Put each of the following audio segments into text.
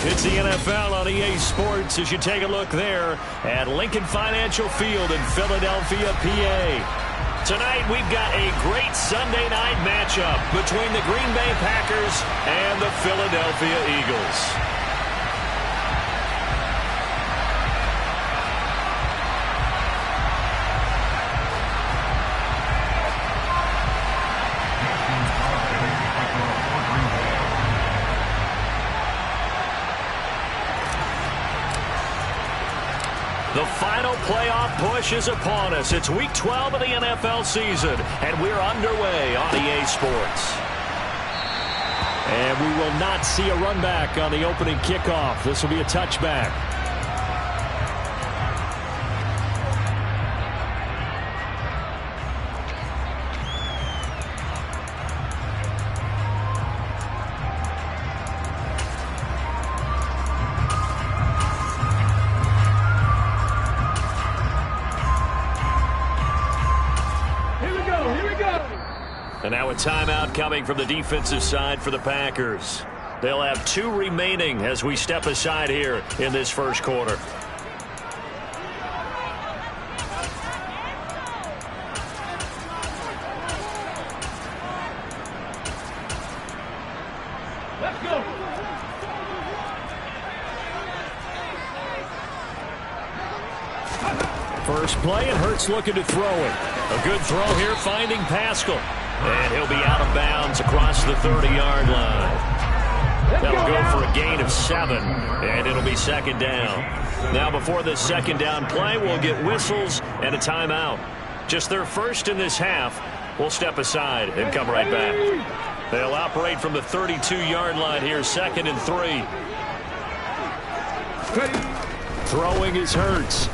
It's the NFL on EA Sports as you take a look there at Lincoln Financial Field in Philadelphia, PA. Tonight we've got a great Sunday night matchup between the Green Bay Packers and the Philadelphia Eagles. The final playoff push is upon us. It's Week 12 of the NFL season, and we're underway on EA Sports. And we will not see a run back on the opening kickoff. This will be a touchback. And now a timeout coming from the defensive side for the Packers. They'll have 2 remaining as we step aside here in this first quarter. Let's go. First play, and Hurts looking to throw it. A good throw here, finding Pascal. And he'll be out of bounds across the 30-yard line. That'll go for a gain of 7, and it'll be second down. Now, before this second down play, we'll get whistles and a timeout. Just their first in this half. We'll step aside and come right back. They'll operate from the 32-yard line here, 2nd and 3. Throwing is Hurts.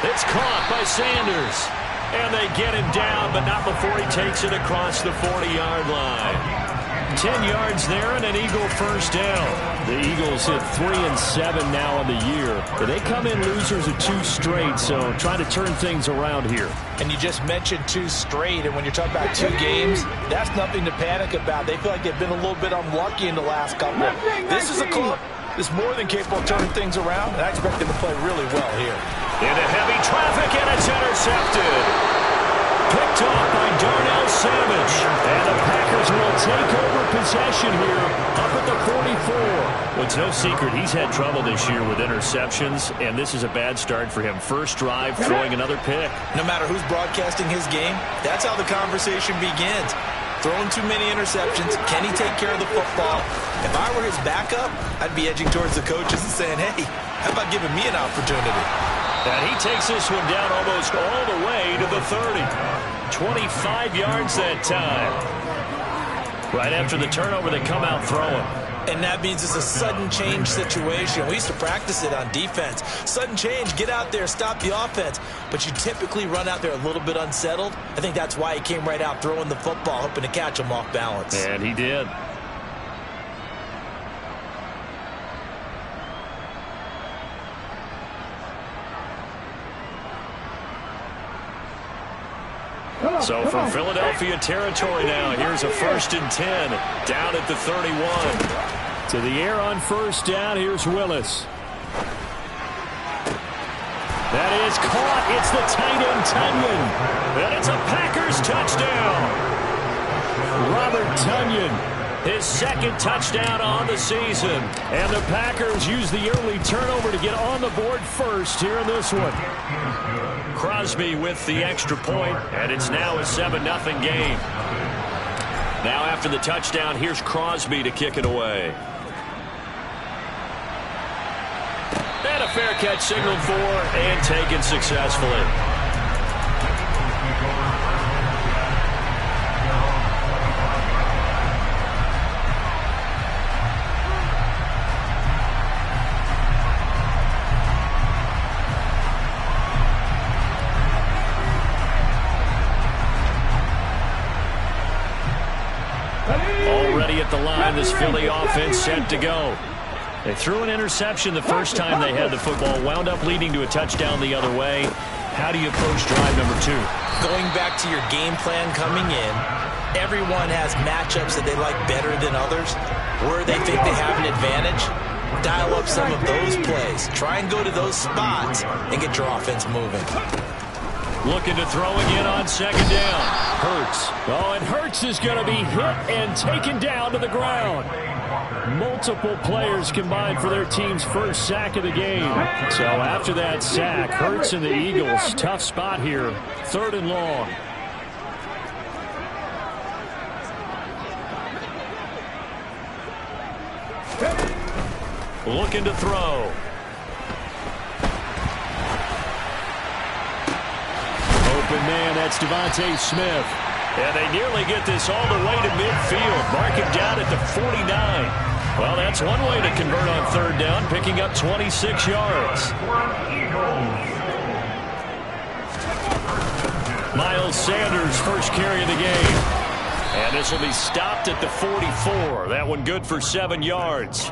It's caught by Sanders. And they get him down, but not before he takes it across the 40-yard line. 10 yards there and an Eagle first down. The Eagles hit 3-7 now on the year. But they come in losers of 2 straight, so trying to turn things around here. And you just mentioned 2 straight, and when you're talking about 2 games, that's nothing to panic about. They feel like they've been a little bit unlucky in the last couple. This is a club that's more than capable of turning things around, and I expect them to play really well here. Into heavy traffic, and it's intercepted. Picked off by Darnell Savage. And the Packers will take over possession here up at the 44. Well, it's no secret he's had trouble this year with interceptions, and this is a bad start for him. First drive, throwing another pick. No matter who's broadcasting his game, that's how the conversation begins. Throwing too many interceptions. Can he take care of the football? If I were his backup, I'd be edging towards the coaches and saying, hey, how about giving me an opportunity? And he takes this one down almost all the way to the 30. 25 yards that time. Right after the turnover, they come out throwing. And that means it's a sudden change situation. We used to practice it on defense. Sudden change, get out there, stop the offense. But you typically run out there a little bit unsettled. I think that's why he came right out throwing the football, hoping to catch him off balance. And he did. So from Philadelphia territory now, here's a 1st and 10 down at the 31. To the air on first down, here's Willis. That is caught. It's the tight end, Tunyon. And it's a Packers touchdown. Robert Tunyon, his 2nd touchdown on the season. And the Packers use the early turnover to get on the board first here in this one. Crosby with the extra point, and it's now a 7-0 game. Now after the touchdown, here's Crosby to kick it away. And a fair catch signaled for and taken successfully. Already at the line, this Philly offense set to go. They threw an interception the first time they had the football, wound up leading to a touchdown the other way. How do you approach drive number 2? Going back to your game plan coming in everyone has matchups that they like better than others, where they think they have an advantage. Dial up some of those plays. Try and go to those spots and get your offense moving. Looking to throw again on second down. Hurts. Oh, and Hurts is going to be hit and taken down to the ground. Multiple players combined for their team's first sack of the game. So after that sack, Hurts and the Eagles, tough spot here. 3rd and long. Looking to throw. Open man, that's Devontae Smith. And they nearly get this all the way to midfield. Mark him down at the 49. Well, that's one way to convert on 3rd down, picking up 26 yards. Miles Sanders, first carry of the game. And this will be stopped at the 44. That one good for 7 yards.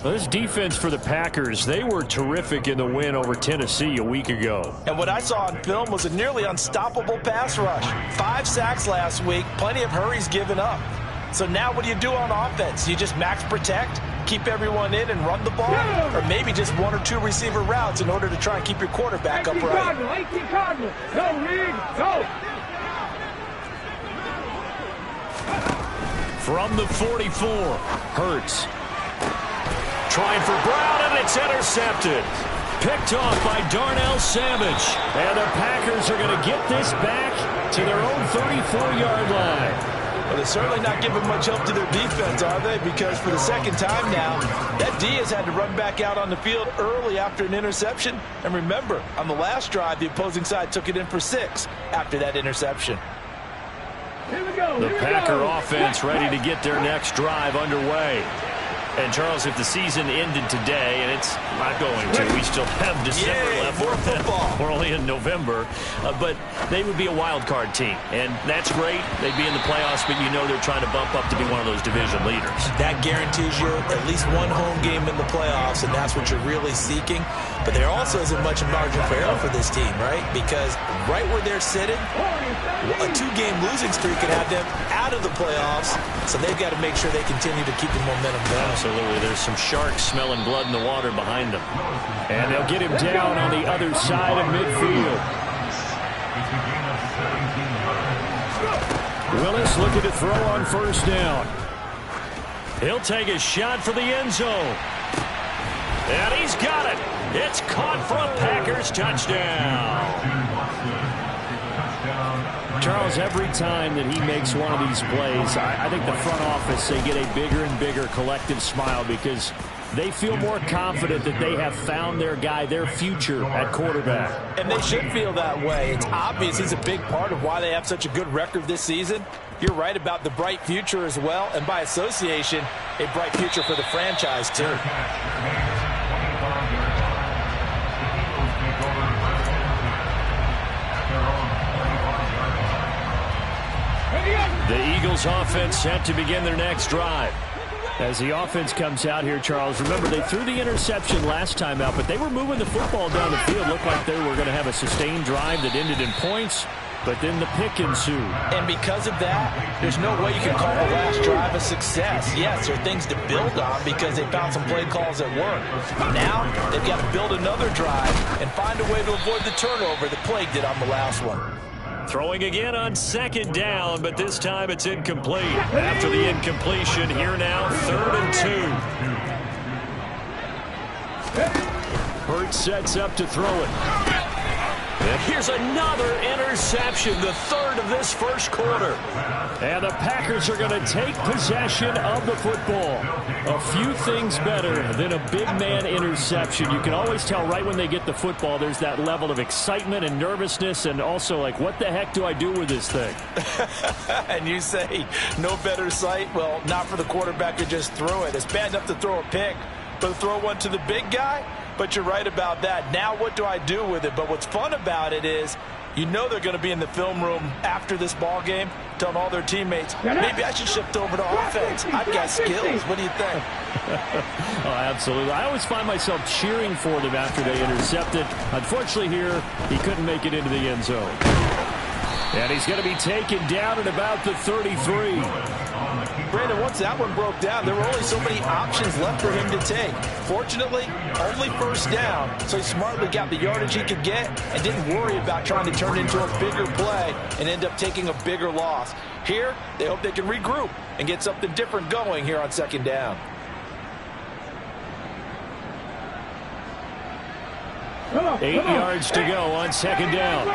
Well, this defense for the Packers, they were terrific in the win over Tennessee a week ago. And what I saw on film was a nearly unstoppable pass rush. 5 sacks last week, plenty of hurries given up. So now what do you do on offense? You just max protect, keep everyone in and run the ball? Or maybe just 1 or 2 receiver routes in order to try and keep your quarterback upright? From the 44, Hurts. Trying for Brown, and it's intercepted. Picked off by Darnell Savage. And the Packers are going to get this back to their own 34-yard line. Well, they're certainly not giving much help to their defense, are they? Because for the second time now, that D has had to run back out on the field early after an interception. And remember, on the last drive, the opposing side took it in for 6 after that interception. The Packer offense ready to get their next drive underway. And, Charles, if the season ended today, and it's not going to, we still have December left. More football. We're only in November. But they would be a wild card team. And that's great. They'd be in the playoffs, but you know they're trying to bump up to be one of those division leaders. That guarantees you at least 1 home game in the playoffs, and that's what you're really seeking. But there also isn't much margin for error for this team, right? Because right where they're sitting, a 2-game losing streak could have them out of the playoffs. So they've got to make sure they continue to keep the momentum going. Absolutely. There's some sharks smelling blood in the water behind them. And they'll get him down on the other side of midfield. Willis looking to throw on 1st down. He'll take a shot for the end zone. And he's got it. It's caught for a Packers touchdown. Charles, every time that he makes one of these plays, I think the front office, they get a bigger and bigger collective smile because they feel more confident that they have found their guy, their future at quarterback. And they should feel that way. It's obvious he's a big part of why they have such a good record this season. You're right about the bright future as well, and by association, a bright future for the franchise too. The Eagles offense set to begin their next drive. As the offense comes out here, Charles, remember they threw the interception last time out, but they were moving the football down the field. Looked like they were going to have a sustained drive that ended in points, but then the pick ensued. And because of that, there's no way you can call the last drive a success. Yes, there are things to build on because they found some play calls that work. Now, they've got to build another drive and find a way to avoid the turnover that plagued it on the last one. Throwing again on 2nd down, but this time it's incomplete. After the incompletion, here now, 3rd and 2. Hurts sets up to throw it. And here's another interception, the 3rd of this first quarter. And the Packers are going to take possession of the football. A few things better than a big man interception. You can always tell right when they get the football, there's that level of excitement and nervousness and also like, what the heck do I do with this thing? And you say, no better sight? Well, not for the quarterback to just throw it. It's bad enough to throw a pick, but to throw one to the big guy? But you're right about that. Now what do I do with it? But what's fun about it is you know they're going to be in the film room after this ball game telling all their teammates, maybe I should shift over to offense. I've got skills. What do you think? Oh, absolutely. I always find myself cheering for them after they intercept it. Unfortunately here, he couldn't make it into the end zone. And he's going to be taken down at about the 33. Brandon, once that one broke down, there were only so many options left for him to take. Fortunately, only first down, so he smartly got the yardage he could get and didn't worry about trying to turn it into a bigger play and end up taking a bigger loss. Here, they hope they can regroup and get something different going here on second down. Eight yards to go on second down.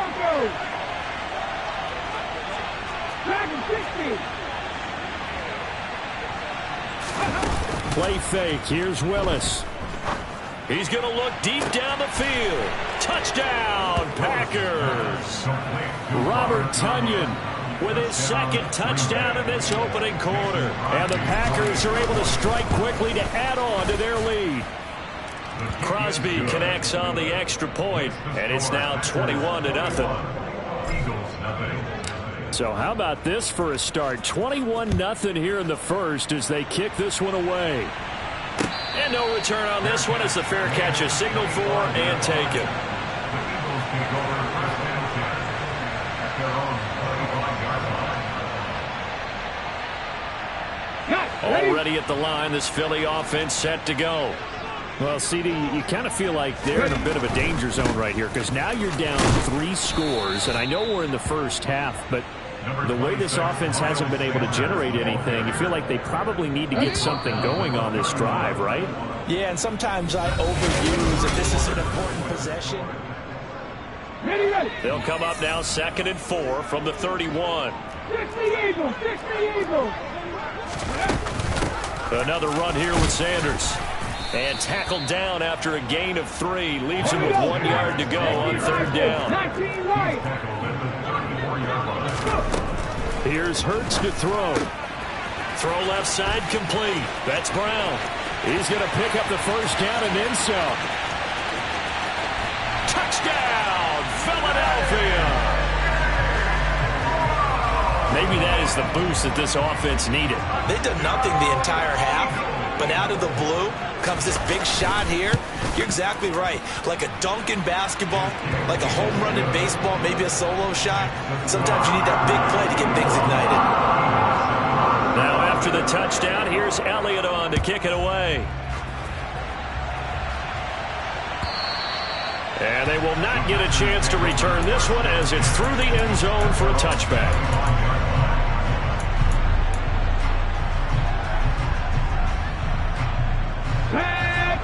Play fake. Here's Willis. He's going to look deep down the field. Touchdown, Packers. Robert Tonyan with his second touchdown in this opening quarter. And the Packers are able to strike quickly to add on to their lead. Crosby connects on the extra point, and it's now 21-0. So how about this for a start? 21-0 here in the first as they kick this one away. And no return on this one as the fair catch is signaled for and taken. Already at the line, this Philly offense set to go. Well, CD, you kind of feel like they're in a bit of a danger zone right here because now you're down 3 scores, and I know we're in the first half, but the way this offense hasn't been able to generate anything, you feel like they probably need to get something going on this drive, right? Yeah, and sometimes I overuse if this is an important possession. They'll come up now 2nd and 4 from the 31. Another run here with Sanders. And tackled down after a gain of 3. Leaves him with 1 yard to go on 3rd down. Here's Hurts to throw. Throw left side complete. That's Brown. He's going to pick up the first down and then some. Touchdown, Philadelphia. Maybe that is the boost that this offense needed. They've done nothing the entire half, but out of the blue comes this big shot here. You're exactly right. Like a dunk in basketball, like a home run in baseball, maybe a solo shot. Sometimes you need that big play to get things ignited. Now after the touchdown, here's Elliott on to kick it away. And they will not get a chance to return this one as it's through the end zone for a touchback.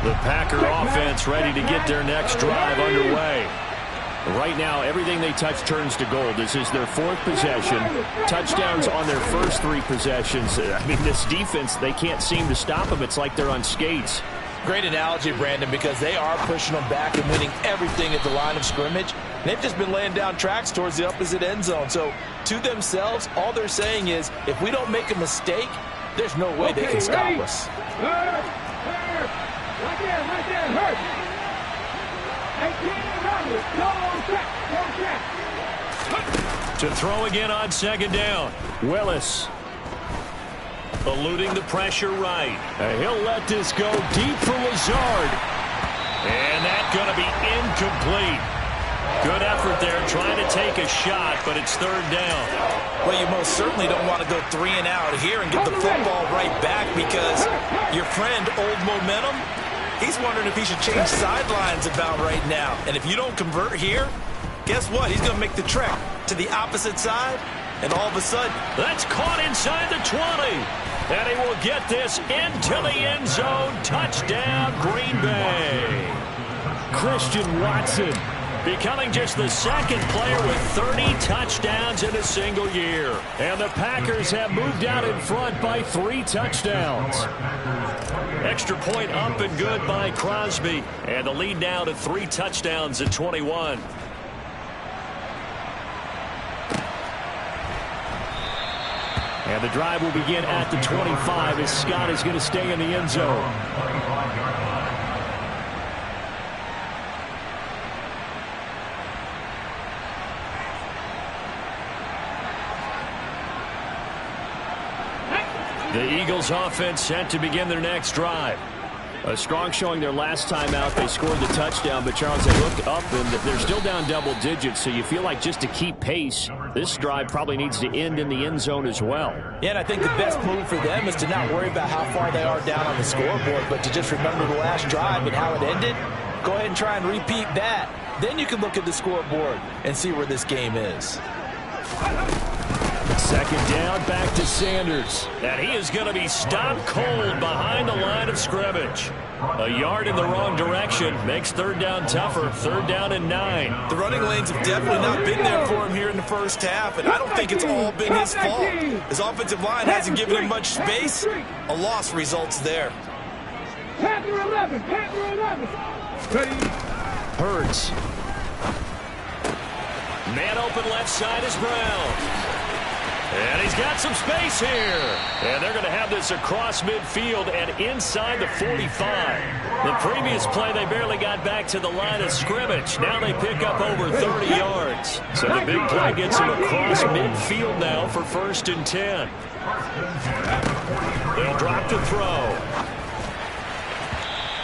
The Packer offense ready to get their next drive underway. Right now, everything they touch turns to gold. This is their 4th possession. Touchdowns on their first 3 possessions. I mean, this defense, they can't seem to stop them. It's like they're on skates. Great analogy, Brandon, because they are pushing them back and winning everything at the line of scrimmage. They've just been laying down tracks towards the opposite end zone. So, to themselves, all they're saying is, if we don't make a mistake, there's no way they can stop us. Right there, hurt. To throw again on 2nd down. Willis. Eluding the pressure right. He'll let this go deep for Lazard. And that's going to be incomplete. Good effort there trying to take a shot, but it's 3rd down. Well, you most certainly don't want to go 3 and out here and get the football right back because your friend, Old Momentum, he's wondering if he should change sidelines about right now. And if you don't convert here, guess what? He's going to make the trek to the opposite side, and all of a sudden, that's caught inside the 20. And he will get this into the end zone. Touchdown, Green Bay. Christian Watson becoming just the 2nd player with 30 touchdowns in a single year. And the Packers have moved out in front by 3 touchdowns. Extra point up and good by Crosby. And the lead now to 3 touchdowns at 21. And the drive will begin at the 25 as Scott is going to stay in the end zone. The Eagles offense set to begin their next drive. A strong showing their last time out. They scored the touchdown, but Charles, they look up and they're still down double digits, so you feel like just to keep pace, this drive probably needs to end in the end zone as well. Yeah, and I think the best move for them is to not worry about how far they are down on the scoreboard, but to just remember the last drive and how it ended. Go ahead and try and repeat that. Then you can look at the scoreboard and see where this game is. Second down, back to Sanders. And he is going to be stopped cold behind the line of scrimmage. A yard in the wrong direction makes third down tougher. Third down and 9. The running lanes have definitely not been there for him here in the first half, and I don't think it's all been his fault. His offensive line hasn't given him much space. A loss results there. Panther 11. Hurts. Man open left side is Brown. And he's got some space here. And they're going to have this across midfield and inside the 45. The previous play, they barely got back to the line of scrimmage. Now they pick up over 30 yards. So the big play gets them across midfield now for 1st and 10. They'll drop the throw.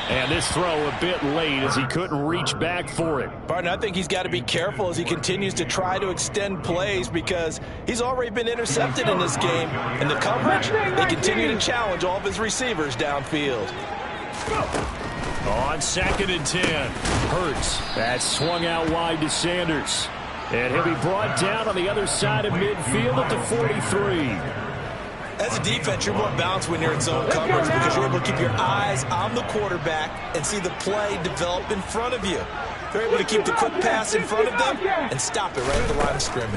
And this throw a bit late as he couldn't reach back for it. Partner, I think he's got to be careful as he continues to try to extend plays because he's already been intercepted in this game. And the coverage, they continue to challenge all of his receivers downfield. On 2nd and 10, Hurts. That's swung out wide to Sanders. And he'll be brought down on the other side of midfield at the 43. As a defense, you're more balanced when you're in zone coverage because you're able to keep your eyes on the quarterback and see the play develop in front of you. They're able to keep the quick pass in front of them and stop it right at the line of scrimmage.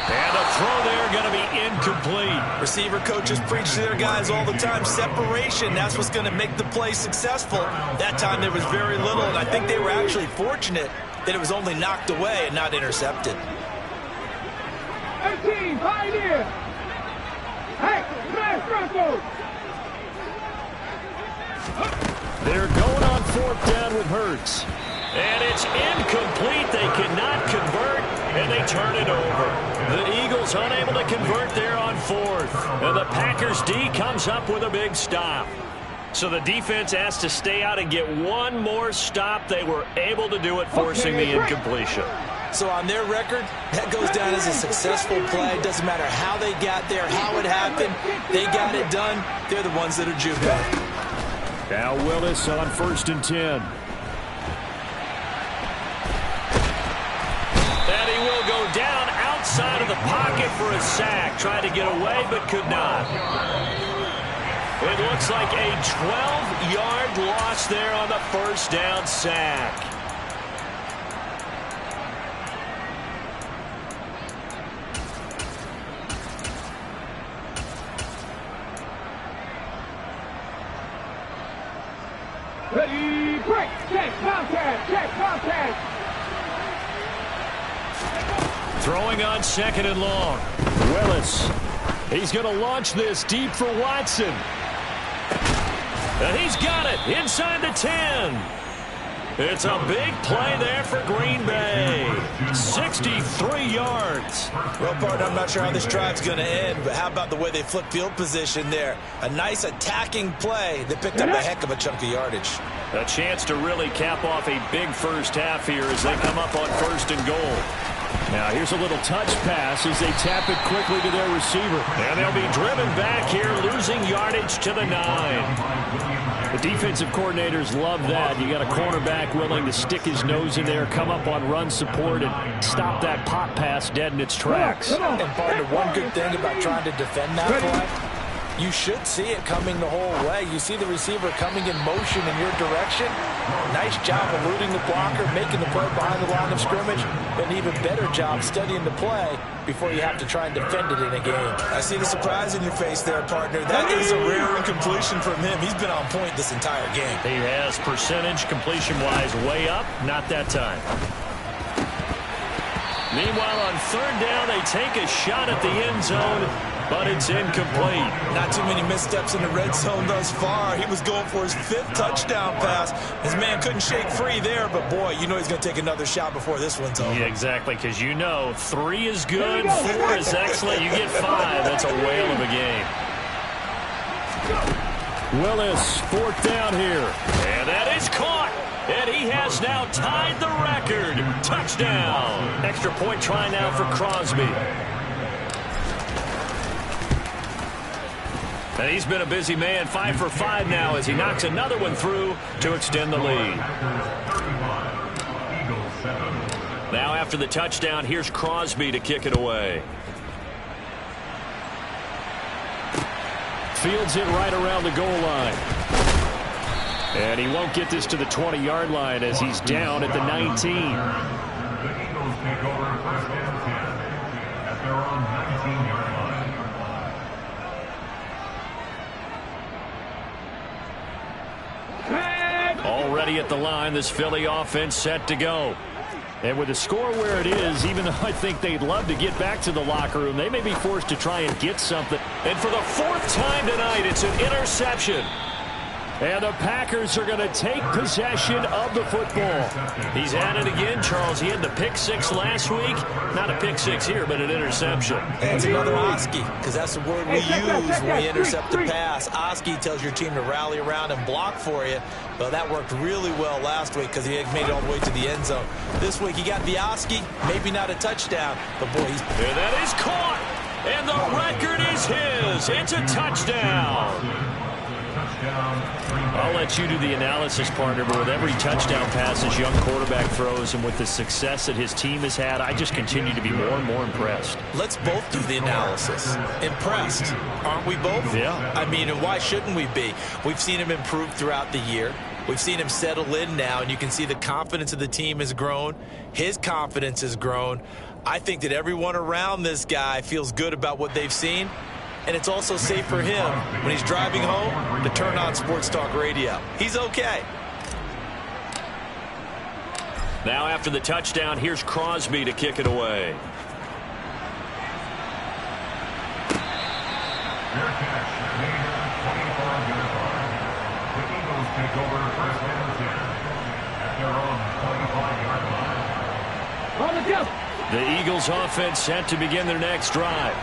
And the throw there going to be incomplete. Receiver coaches preach to their guys all the time. Separation, that's what's going to make the play successful. That time there was very little, and I think they were actually fortunate that it was only knocked away and not intercepted. 18, Pioneer. Hey, smash Bronco. They're going on 4th down with Hurts. And it's incomplete. They cannot convert, and they turn it over. The Eagles unable to convert there on 4th. And the Packers D comes up with a big stop. So the defense has to stay out and get one more stop. They were able to do it, forcing the incompletion. So on their record, that goes down as a successful play. Doesn't matter how they got there, how it happened. They got it done. They're the ones that are jubilant. Now Willis on 1st and 10. And he will go down outside of the pocket for a sack. Tried to get away, but could not. It looks like a 12-yard loss there on the 1st down sack. Ready, break, check, contact, Throwing on 2nd and long. Willis. He's going to launch this deep for Watson. And he's got it inside the 10. It's a big play there for Green Bay. 63 yards. Well, partner, I'm not sure how this drive's going to end, but how about the way they flip field position there? A nice attacking play that picked up a heck of a chunk of yardage. A chance to really cap off a big first half here as they come up on 1st and goal. Now here's a little touch pass as they tap it quickly to their receiver. And they'll be driven back here, losing yardage to the 9. The defensive coordinators love that. You got a cornerback willing to stick his nose in there, come up on run support, and stop that pop pass dead in its tracks. And partner, one good thing about trying to defend that play, you should see it coming the whole way. You see the receiver coming in motion in your direction. Nice job eluding the blocker, making the play behind the line of scrimmage. An even better job studying the play before you have to try and defend it in a game. I see the surprise in your face there, partner. That is a rare incompletion from him. He's been on point this entire game. He has percentage completion-wise way up. Not that time. Meanwhile, on 3rd down, they take a shot at the end zone, but it's incomplete. Not too many missteps in the red zone thus far. He was going for his 5th touchdown pass. His man couldn't shake free there, but boy, you know he's going to take another shot before this one's over. Yeah, exactly, because you know 3 is good, 4 is excellent. You get 5, that's a whale of a game. Willis, fourth down here. And that is caught. And he has now tied the record. Touchdown. Extra point try now for Crosby. And he's been a busy man, 5 for 5 now as he knocks another one through to extend the lead. Now after the touchdown, here's Crosby to kick it away. Fields it right around the goal line. And he won't get this to the 20-yard line as he's down at the 19. The Eagles take over first and 10 at their own 19-yard line. Already at the line, this Philly offense set to go. And with the score where it is, even though I think they'd love to get back to the locker room, they may be forced to try and get something. And for the 4th time tonight, it's an interception. And the Packers are going to take possession of the football. He's at it again, Charles. He had the pick 6 last week. Not a pick 6 here, but an interception. And it's another Oski, because that's the word we use when we intercept the pass. Oski tells your team to rally around and block for you. Well, that worked really well last week because he made it all the way to the end zone. This week he got the Oski, maybe not a touchdown, but boy, he's... And that is caught, and the record is his. It's a touchdown. I'll let you do the analysis, partner, but with every touchdown pass this young quarterback throws and with the success that his team has had, I just continue to be more and more impressed. Let's both do the analysis. Impressed, aren't we both? Yeah. I mean, and why shouldn't we be? We've seen him improve throughout the year. We've seen him settle in now, and you can see the confidence of the team has grown. His confidence has grown. I think that everyone around this guy feels good about what they've seen. And it's also safe for him when he's driving home to turn on Sports Talk Radio. He's okay. Now after the touchdown, here's Crosby to kick it away. Their catch made at 24-yard line. The Eagles take over first and 10 at their own 25-yard line. On the jump. The Eagles offense set to begin their next drive.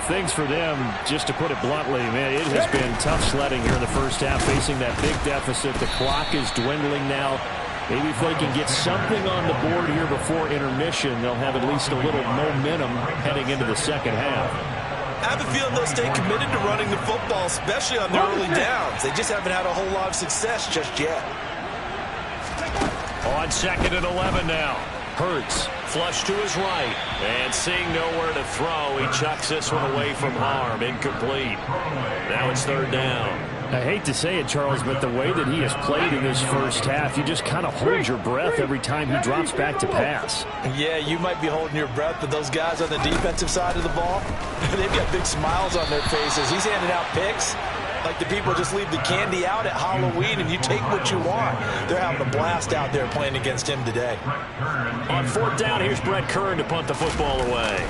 Things for them, just to put it bluntly, man, it has been tough sledding here in the first half, facing that big deficit. The clock is dwindling now. Maybe if they can get something on the board here before intermission, they'll have at least a little momentum heading into the second half. I have a feeling they'll stay committed to running the football, especially on the early downs. They just haven't had a whole lot of success just yet. On 2nd and 11 now. Hurts, flush to his right, and seeing nowhere to throw, he chucks this one away from harm, incomplete. Now it's 3rd down. I hate to say it, Charles, but the way that he has played in this first half, you just kind of hold your breath every time he drops back to pass. Yeah, you might be holding your breath, but those guys on the defensive side of the ball, they've got big smiles on their faces. He's handing out picks like the people just leave the candy out at Halloween and you take what you want. They're having a blast out there playing against him today. On 4th down, here's Brett Kern to punt the football away.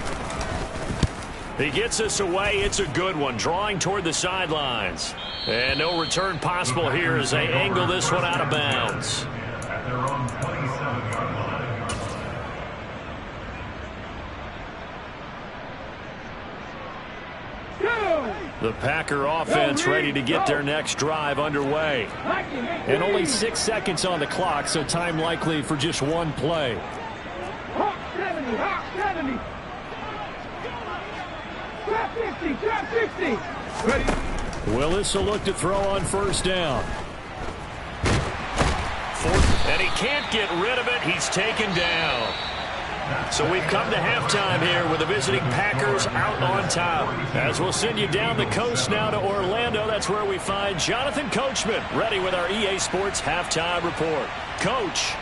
He gets us away. It's a good one, drawing toward the sidelines. And no return possible here as they angle this one out of bounds. At their own 27-yard line. The Packer offense ready to get their next drive underway. And only 6 seconds on the clock, so time likely for just one play. Hawk 70, Hawk 70. Trap 50, trap 50. Ready. Willis will look to throw on 1st down. 4th, and he can't get rid of it. He's taken down. So we've come to halftime here with the visiting Packers out on top. As we'll send you down the coast now to Orlando, that's where we find Jonathan Coachman ready with our EA Sports halftime report. Coach.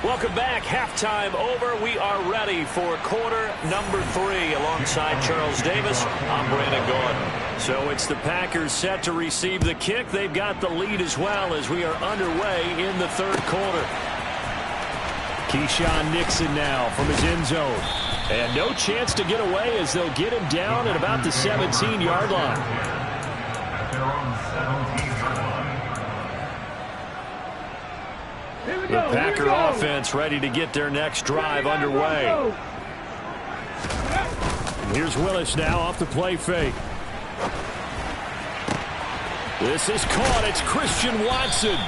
Welcome back. Halftime over. We are ready for quarter number 3 alongside Charles Davis. I'm Brandon Gordon. So it's the Packers set to receive the kick. They've got the lead as well as we are underway in the 3rd quarter. Keyshawn Nixon now from his end zone. And no chance to get away as they'll get him down at about the 17-yard line. At their own 17-yard line. The Packer offense ready to get their next drive underway. Here's Willis now off the play fake. This is caught. It's Christian Watson.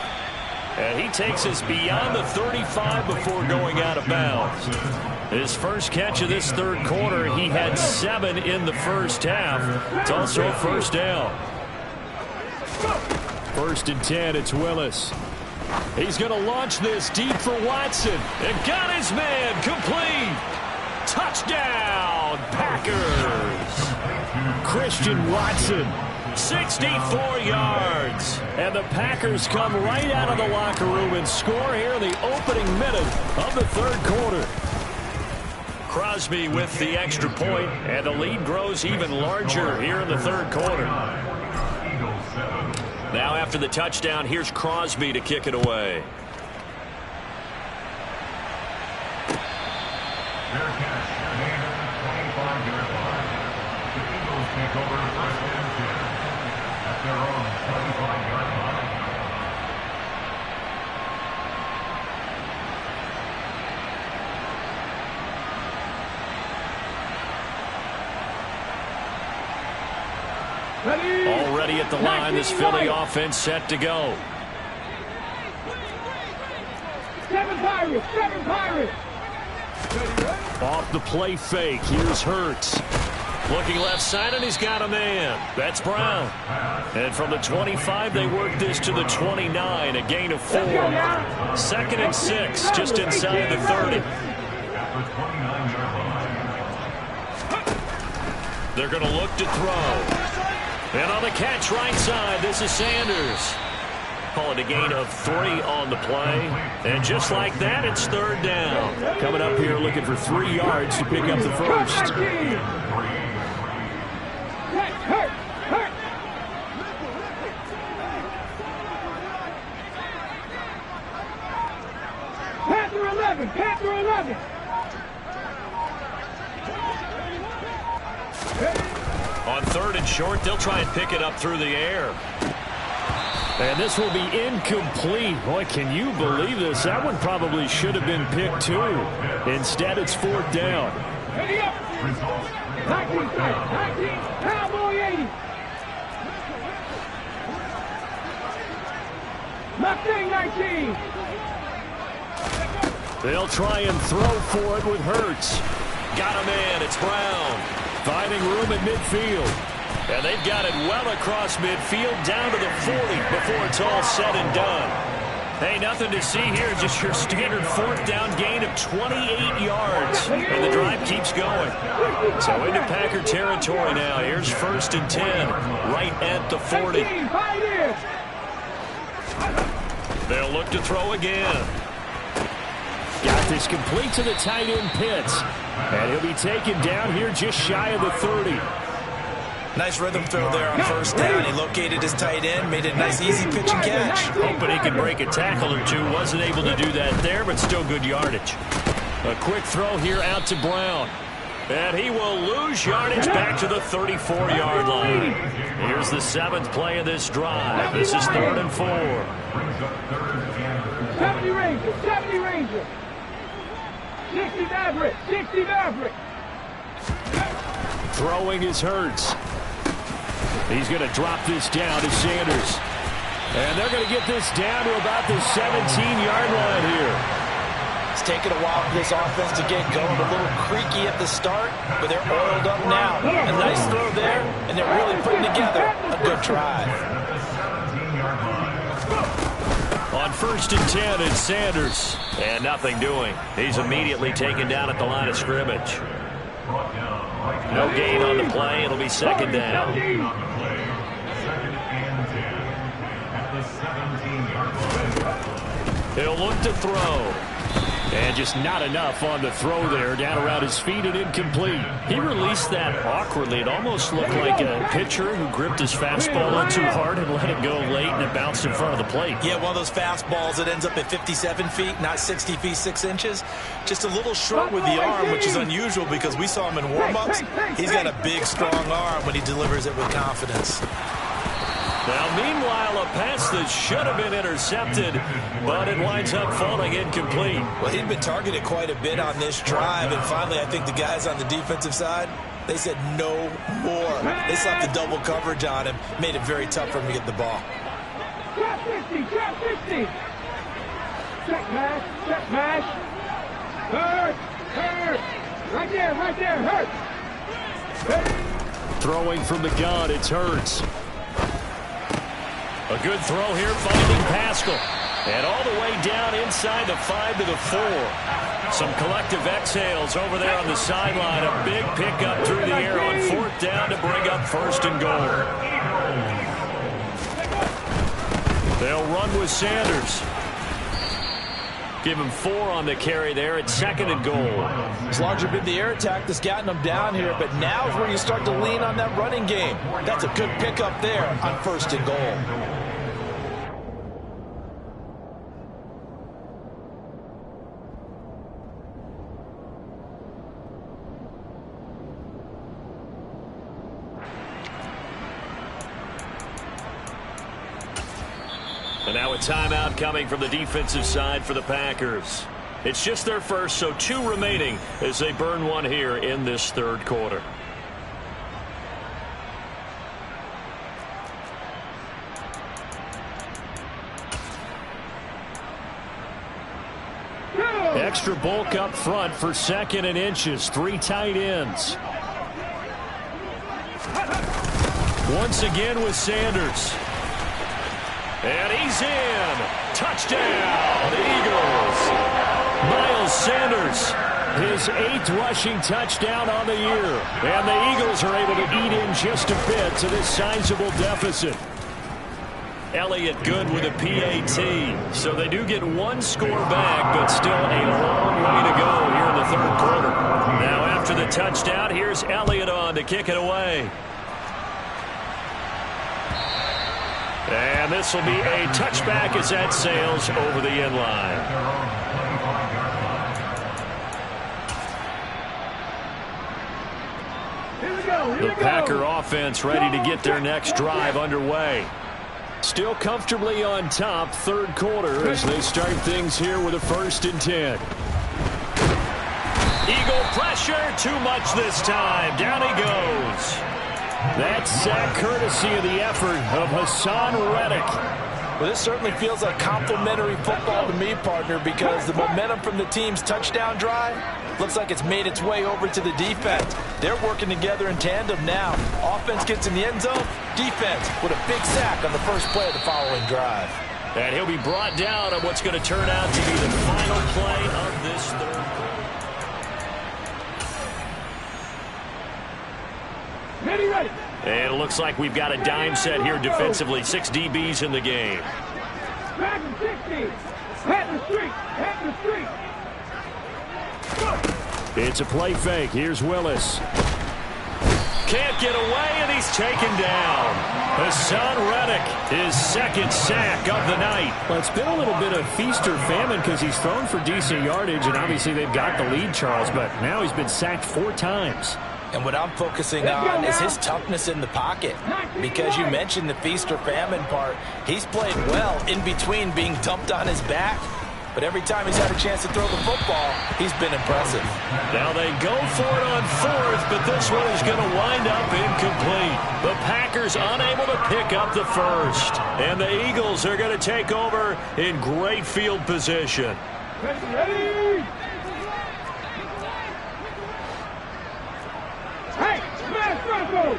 And he takes us beyond the 35 before going out of bounds. His first catch of this third quarter, he had 7 in the first half. It's also a first down. 1st and 10, it's Willis. He's going to launch this deep for Watson. And got his man complete. Touchdown, Packers. Christian Watson. 64 yards. And the Packers come right out of the locker room and score here in the opening minute of the third quarter. Crosby with the extra point, and the lead grows even larger here in the third quarter. Now after the touchdown, here's Crosby to kick it away. Their catch, 25-yard line. The Eagles take over 1st and 10 at their own 25-yard line. Already at the line, this Philly offense set to go. 7 Pirates, 7 Pirates. Off the play fake, here's Hurts. Looking left side, and he's got a man. That's Brown. And from the 25, they work this to the 29, a gain of 4. 2nd and 6, just inside the 30. They're going to look to throw. And on the catch right side, this is Sanders. Call it a gain of 3 on the play. And just like that, it's 3rd down. Coming up here looking for 3 yards to pick up the first. Panther 11, Panther 11. On 3rd and short, they'll try and pick it up through the air. And this will be incomplete. Boy, can you believe this? That one probably should have been picked too. Instead, it's 4th down. 19, Cowboy 80. Mustang 19. They'll try and throw for it with Hurts. Got a man. It's Brown. Finding room at midfield. And they've got it well across midfield down to the 40 before it's all said and done. Hey, nothing to see here. Just your standard 4th down gain of 28 yards. And the drive keeps going. So into Packer territory now. Here's 1st and 10 right at the 40. They'll look to throw again. Got this complete to the tight end Pitts. And he'll be taken down here just shy of the 30. Nice rhythm throw there on 1st down. He located his tight end, made it a nice easy pitch and catch. Hoping he could break a tackle or two. Wasn't able to do that there, but still good yardage. A quick throw here out to Brown. And he will lose yardage back to the 34-yard line. Here's the 7th play of this drive. This is 3rd and 4. 70 Ranger, 70 Ranger. 60 Maverick, 60 Maverick. Throwing is Hurts. He's going to drop this down to Sanders. And they're going to get this down to about the 17-yard line here. It's taken a while for this offense to get going. A little creaky at the start, but they're oiled up now. A nice throw there, and they're really putting together a good drive. On 1st and 10, it's Sanders. And nothing doing. He's immediately taken down at the line of scrimmage. No gain on the play. It'll be 2nd down. He'll look to throw. And just not enough on the throw there. Down around his feet and incomplete. He released that awkwardly. It almost looked like a pitcher who gripped his fastball on too hard and let it go late, and it bounced in front of the plate. Yeah, one of those fastballs that ends up at 57 feet, not 60 feet 6 inches. Just a little short with the arm, which is unusual because we saw him in warm-ups. He's got a big, strong arm when he delivers it with confidence. Now, meanwhile, a pass that should have been intercepted, but it winds up falling incomplete. Well, he'd been targeted quite a bit on this drive, and finally I think the guys on the defensive side They said no more. They slapped the double coverage on him, made it very tough for him to get the ball. Trap 50, trap 50. Check pass, hurt. Right there, hurt. Throwing from the gun, it's Hurts. A good throw here, finding Pascal. And all the way down inside the 5 to the 4. Some collective exhales over there on the sideline. A big pickup through the air on 4th down to bring up 1st and goal. They'll run with Sanders. Give him 4 on the carry there at 2nd and goal. It's largely been the air attack that's gotten them down here, but now is where you start to lean on that running game. That's a good pickup there on 1st and goal. And now a timeout coming from the defensive side for the Packers. It's just their first, so 2 remaining as they burn one here in this 3rd quarter. Extra bulk up front for 2nd and inches. 3 tight ends. Once again with Sanders. And he's in. Touchdown, Eagles. Miles Sanders, his 8th rushing touchdown on the year. And the Eagles are able to eat in just a bit to this sizable deficit. Elliott good with a PAT. So they do get 1 score back, but still a long way to go here in the 3rd quarter. Now after the touchdown, here's Elliott on to kick it away. And this will be a touchback as that sails over the end line. The Packer offense ready to get their next drive underway. Still comfortably on top, 3rd quarter as they start things here with a 1st and 10. Eagle pressure, too much this time. Down he goes. That sack courtesy of the effort of Hassan Reddick. Well, this certainly feels like complimentary football to me, partner, because the momentum from the team's touchdown drive looks like it's made its way over to the defense. They're working together in tandem now. Offense gets in the end zone. Defense with a big sack on the first play of the following drive. And he'll be brought down on what's going to turn out to be the final play of this 3rd quarter. Ready. And it looks like we've got a dime set here defensively. 6 DBs in the game. Back to 60. Head the street. It's a play fake. Here's Willis. Can't get away, and he's taken down. Hassan Reddick, his 2nd sack of the night. Well, it's been a little bit of feast or famine because he's thrown for decent yardage, and obviously they've got the lead, Charles, but now he's been sacked 4 times. And what I'm focusing on is his toughness in the pocket. Because you mentioned the feast or famine part, he's played well in between being dumped on his back. But every time he's had a chance to throw the football, he's been impressive. Now they go for it on 4th, but this one is going to wind up incomplete. The Packers unable to pick up the 1st. And the Eagles are going to take over in great field position. Ready. Hey, smash Bronco!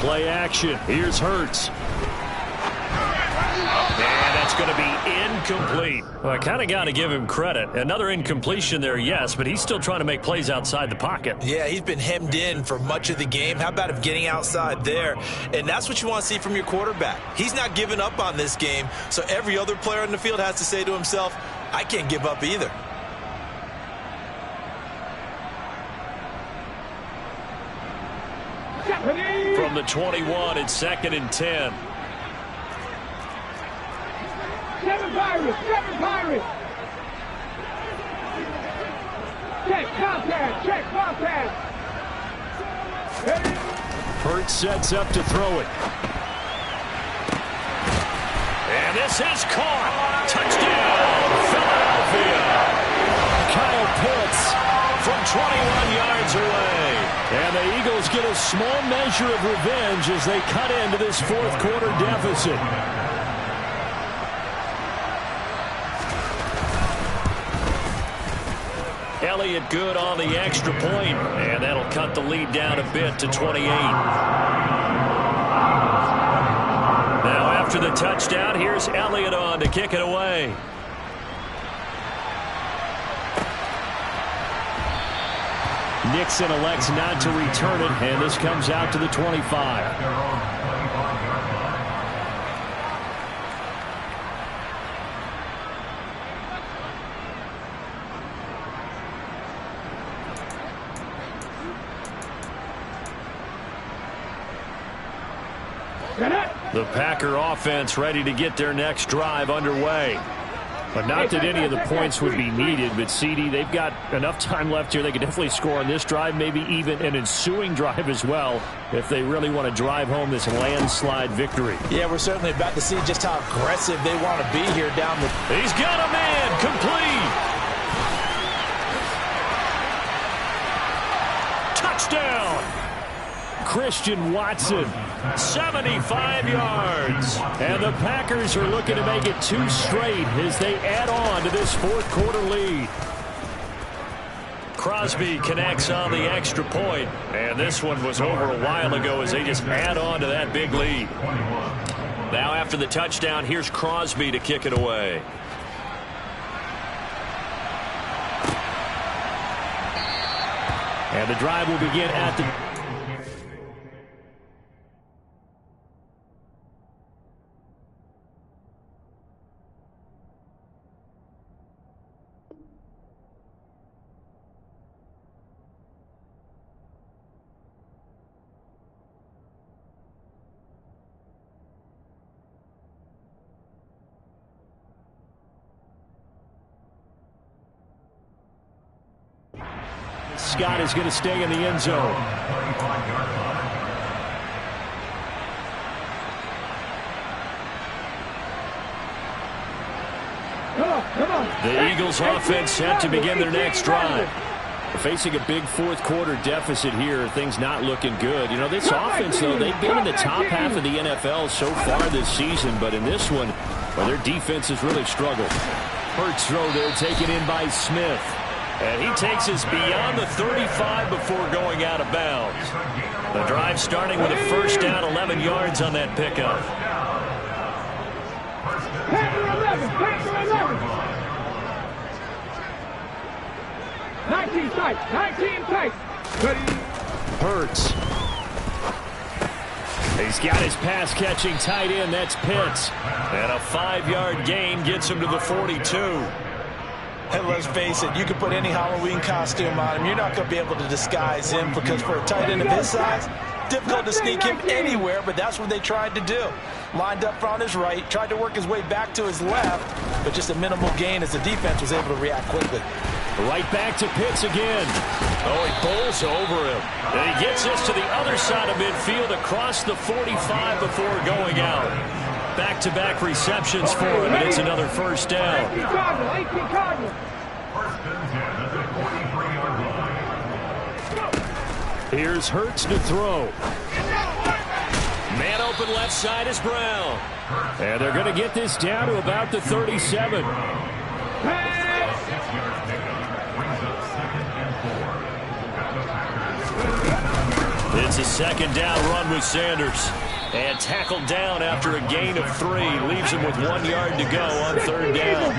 Play action. Here's Hurts. And that's going to be incomplete. Well, I kind of got to give him credit. Another incompletion there, yes, but he's still trying to make plays outside the pocket. Yeah, he's been hemmed in for much of the game. How about him getting outside there? And that's what you want to see from your quarterback. He's not giving up on this game, so every other player in the field has to say to himself, I can't give up either. From the 21, it's 2nd and 10. 7 Pirates! Check contact! Hurts sets up to throw it. And And this is caught. Touchdown, Philadelphia. Kyle Pitts from 21 yards away. And the Eagles get a small measure of revenge as they cut into this fourth quarter deficit. Elliott good on the extra point, and that'll cut the lead down a bit to 28. Now after the touchdown, here's Elliott on to kick it away. Nixon elects not to return it, and this comes out to the 25. The Packer offense ready to get their next drive underway. But not that any of the points would be needed, but CD, they've got enough time left here. They could definitely score on this drive, maybe even an ensuing drive as well, if they really want to drive home this landslide victory. Yeah, we're certainly about to see just how aggressive they want to be here down the... He's got a man, complete. Touchdown. Christian Watson, 75 yards. And the Packers are looking to make it 2 straight as they add on to this fourth quarter lead. Crosby connects on the extra point, and this one was over a while ago as they just add on to that big lead. Now after the touchdown, here's Crosby to kick it away. And the drive will begin at the... Scott is going to stay in the end zone. The Eagles offense set to begin their next drive. Facing a big fourth quarter deficit here, things not looking good. You know, this offense, though, they've been in the top half of the NFL so far this season, but in this one, well, their defense has really struggled. Hurts throw there taken in by Smith. And he takes us beyond the 35 before going out of bounds. The drive starting with a first down, 11 yards on that pickup. Packer 11. 19 tight. Hurts. He's got his pass-catching tight end. That's Pitts. And a 5-yard gain gets him to the 42. And let's face it, you can put any Halloween costume on him. You're not going to be able to disguise him because for a tight end of his size, difficult to sneak him anywhere, but that's what they tried to do. Lined up on his right, tried to work his way back to his left, but just a minimal gain as the defense was able to react quickly. Right back to Pitts again. Oh, he bowls over him. And he gets us to the other side of midfield across the 45 before going out. Back-to-back receptions for him, and it's another first down. 18 Cardinals. Here's Hurts to throw. Man open left side is Brown. And they're going to get this down to about the 37. It's a second down run with Sanders. And tackled down after a gain of 3. Leaves him with 1 yard to go on third down.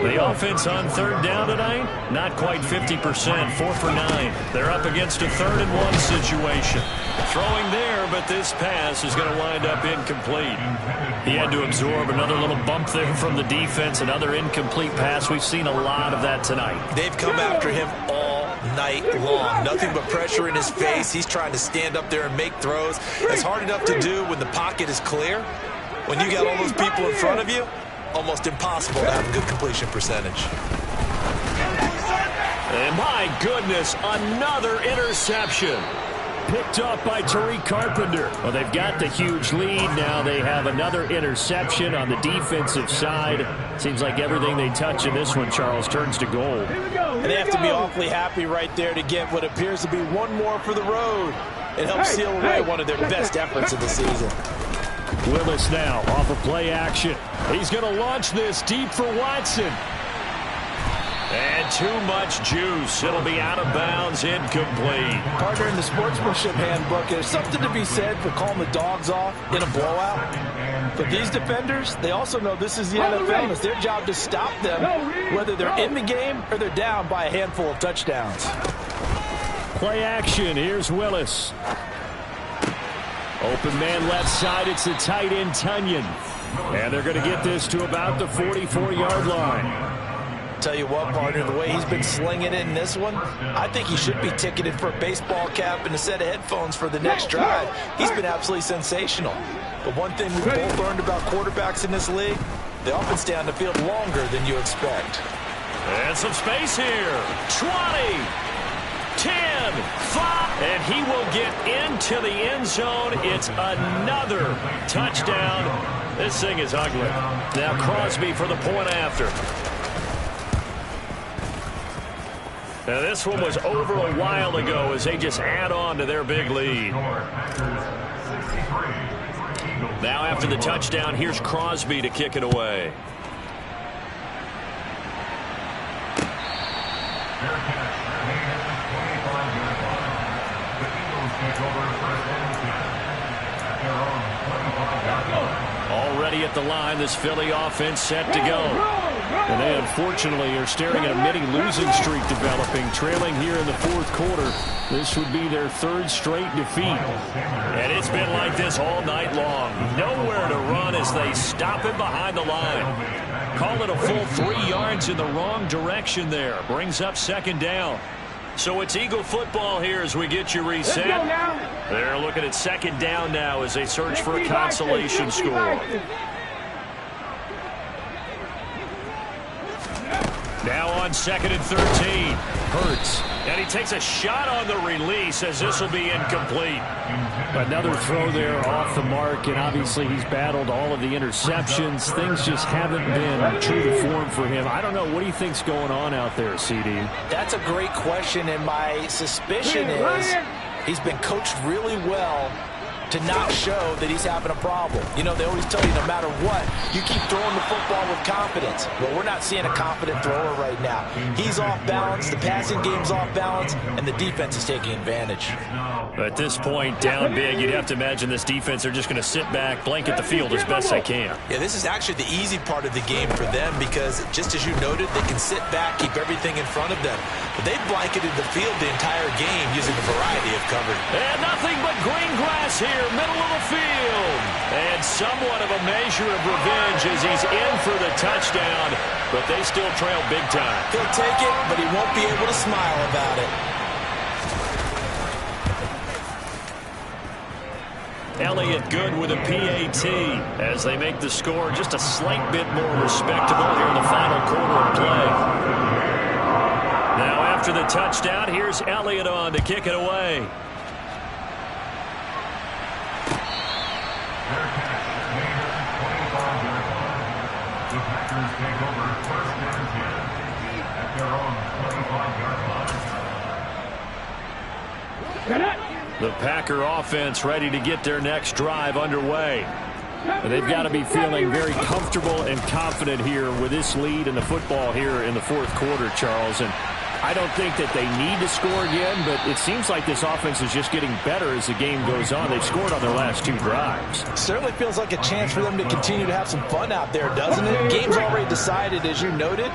The offense on third down tonight, not quite 50%, 4 for 9. They're up against a 3rd and 1 situation. Throwing there, but this pass is going to wind up incomplete. He had to absorb another little bump there from the defense, another incomplete pass. We've seen a lot of that tonight. They've come after him all night long. Nothing but pressure in his face. He's trying to stand up there and make throws. It's hard enough to do when the pocket is clear. When you got all those people in front of you, almost impossible to have a good completion percentage. And my goodness, another interception. picked off by Tariq Carpenter. Well, they've got the huge lead. Now they have another interception on the defensive side. Seems like everything they touch in this one, Charles, turns to gold. And they have to be awfully happy right there to get what appears to be one more for the road. It helps seal away one of their best efforts of the season. Willis now off of play action. He's going to launch this deep for Watson. And too much juice. It'll be out of bounds, incomplete. Partner, in the sportsmanship handbook, there's something to be said for calling the dogs off in a blowout. But these defenders, they also know this is the NFL. It's their job to stop them, whether they're in the game or they're down by a handful of touchdowns. Play action. Here's Willis. Open man left side. It's the tight end, Tunyon. And they're going to get this to about the 44-yard line. Tell you what, partner, the way he's been slinging it in this one, I think he should be ticketed for a baseball cap and a set of headphones for the next drive. He's been absolutely sensational. But one thing we've both learned about quarterbacks in this league, they often stay on the field longer than you expect. And some space here. 20, 10, 5, and he will get into the end zone. It's another touchdown. This thing is ugly. Now Crosby for the point after. Now this one was over a while ago as they just add on to their big lead. Now after the touchdown, here's Crosby to kick it away. Already at the line, this Philly offense set to go. And they unfortunately are staring at a mini losing streak developing, trailing here in the fourth quarter. This would be their third straight defeat. And it's been like this all night long. Nowhere to run as they stop him behind the line. Call it a full 3 yards in the wrong direction there. Brings up second down. So it's Eagle football here as we get you reset. They're looking at second down now as they search for a consolation score. Now on 2nd and 13. Hurts. And he takes a shot on the release as this will be incomplete. Another throw there off the mark, and obviously he's battled all of the interceptions. Things just haven't been true to form for him. I don't know. What do you think's going on out there, CD? That's a great question, and my suspicion is he's been coached really well to not show that he's having a problem. You know, they always tell you no matter what, you keep throwing the football with confidence. Well, we're not seeing a confident thrower right now. He's off balance, the passing game's off balance, and the defense is taking advantage. At this point, down big, you'd have to imagine this defense, they're just going to sit back, blanket the field as best they can. Yeah, this is actually the easy part of the game for them because, just as you noted, they can sit back, keep everything in front of them. But they've blanketed the field the entire game using a variety of cover. And nothing but green grass here. Middle of the field. And somewhat of a measure of revenge as he's in for the touchdown, but they still trail big time. He'll take it, but he won't be able to smile about it. Elliott good with a PAT as they make the score just a slight bit more respectable here in the final quarter of play. Now after the touchdown, here's Elliott on to kick it away. Take over 1st and 10 at their own 25-yard line. The Packer offense ready to get their next drive underway. And they've got to be feeling very comfortable and confident here with this lead in the football here in the fourth quarter, Charles. And I don't think that they need to score again, but it seems like this offense is just getting better as the game goes on. They've scored on their last 2 drives. Certainly feels like a chance for them to continue to have some fun out there, doesn't it? Game's already decided, as you noted,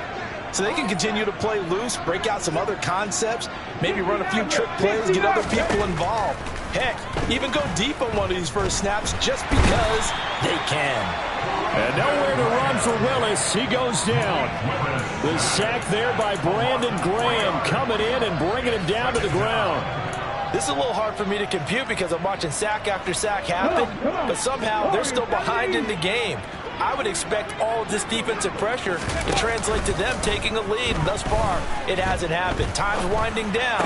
so they can continue to play loose, break out some other concepts, maybe run a few trick plays, get other people involved. Heck, even go deep on one of these first snaps just because they can. And nowhere to run for Willis. He goes down. The sack there by Brandon Graham coming in and bringing him down to the ground. This is a little hard for me to compute because I'm watching sack after sack happen, but somehow they're still behind in the game. I would expect all of this defensive pressure to translate to them taking a lead, and thus far, it hasn't happened. Time's winding down,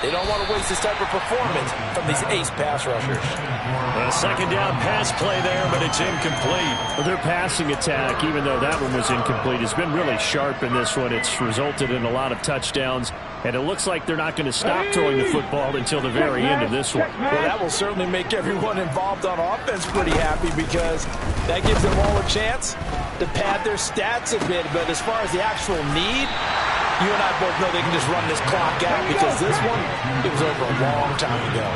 They don't want to waste this type of performance from these ace pass rushers. A second down pass play there, but it's incomplete. Well, their passing attack, even though that one was incomplete, has been really sharp in this one. It's resulted in a lot of touchdowns, and it looks like they're not going to stop throwing the football until the very end of this one. Well, that will certainly make everyone involved on offense pretty happy because that gives them all a chance to pad their stats a bit. But as far as the actual need, you and I both know they can just run this clock out because this one, it was over a long time ago.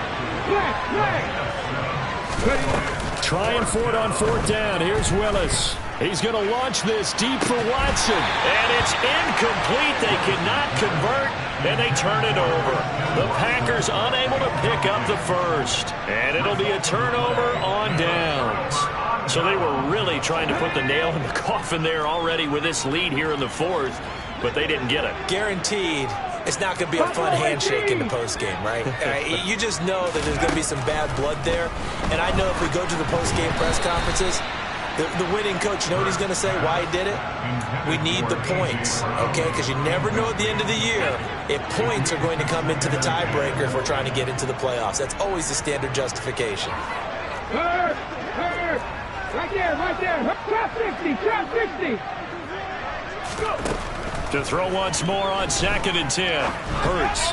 Trying for it on fourth down. Here's Willis. He's going to launch this deep for Watson. And it's incomplete. They cannot convert, and they turn it over. The Packers unable to pick up the first. And it'll be a turnover on downs. So they were really trying to put the nail in the coffin there already with this lead here in the fourth, but they didn't get it. Guaranteed, it's not going to be a fun handshake in the postgame, right? You just know that there's going to be some bad blood there. And I know if we go to the postgame press conferences, the winning coach, you know what he's going to say, why he did it? We need the points, okay? Because you never know at the end of the year if points are going to come into the tiebreaker if we're trying to get into the playoffs. That's always the standard justification. Right there. Trap 60. To throw once more on 2nd and 10. Hurts.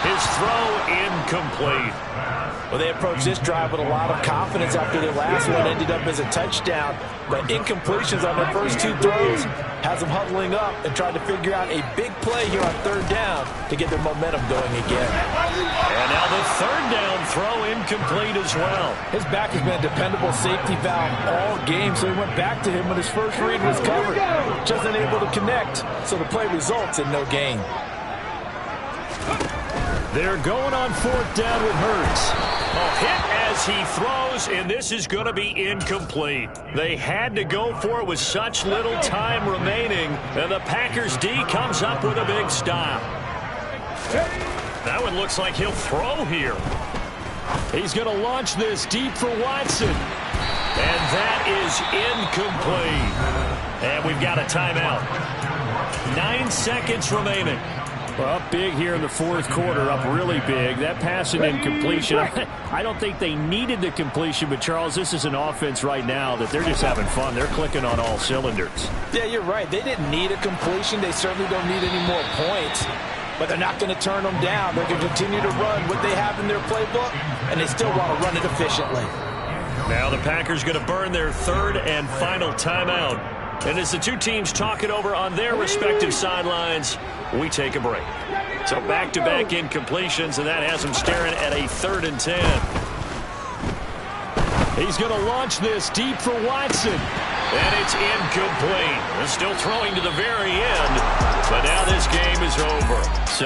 His throw incomplete. Well, they approached this drive with a lot of confidence after their last one ended up as a touchdown. But incompletions on their first two throws has them huddling up and trying to figure out a big play here on 3rd down to get their momentum going again. And now the 3rd down throw incomplete as well. His back has been a dependable safety valve all game, so he went back to him when his first read was covered. Just unable to connect, so the play results in no gain. They're going on 4th down with Hurts. A hit as he throws, and this is going to be incomplete. They had to go for it with such little time remaining, and the Packers D comes up with a big stop. That one looks like he'll throw here. He's going to launch this deep for Watson. And that is incomplete. And we've got a timeout. 9 seconds remaining. Well, up big here in the fourth quarter, up really big. That pass and incompletion, I don't think they needed the completion, but, Charles, this is an offense right now that they're just having fun. They're clicking on all cylinders. Yeah, you're right. They didn't need a completion. They certainly don't need any more points, but they're not going to turn them down. They're going to continue to run what they have in their playbook, and they still want to run it efficiently. Now the Packers going to burn their 3rd and final timeout. And as the two teams talk it over on their respective sidelines, we take a break. So back-to-back incompletions, and that has them staring at a 3rd and 10. He's going to launch this deep for Watson. And it's incomplete. They're still throwing to the very end, but now this game is over. So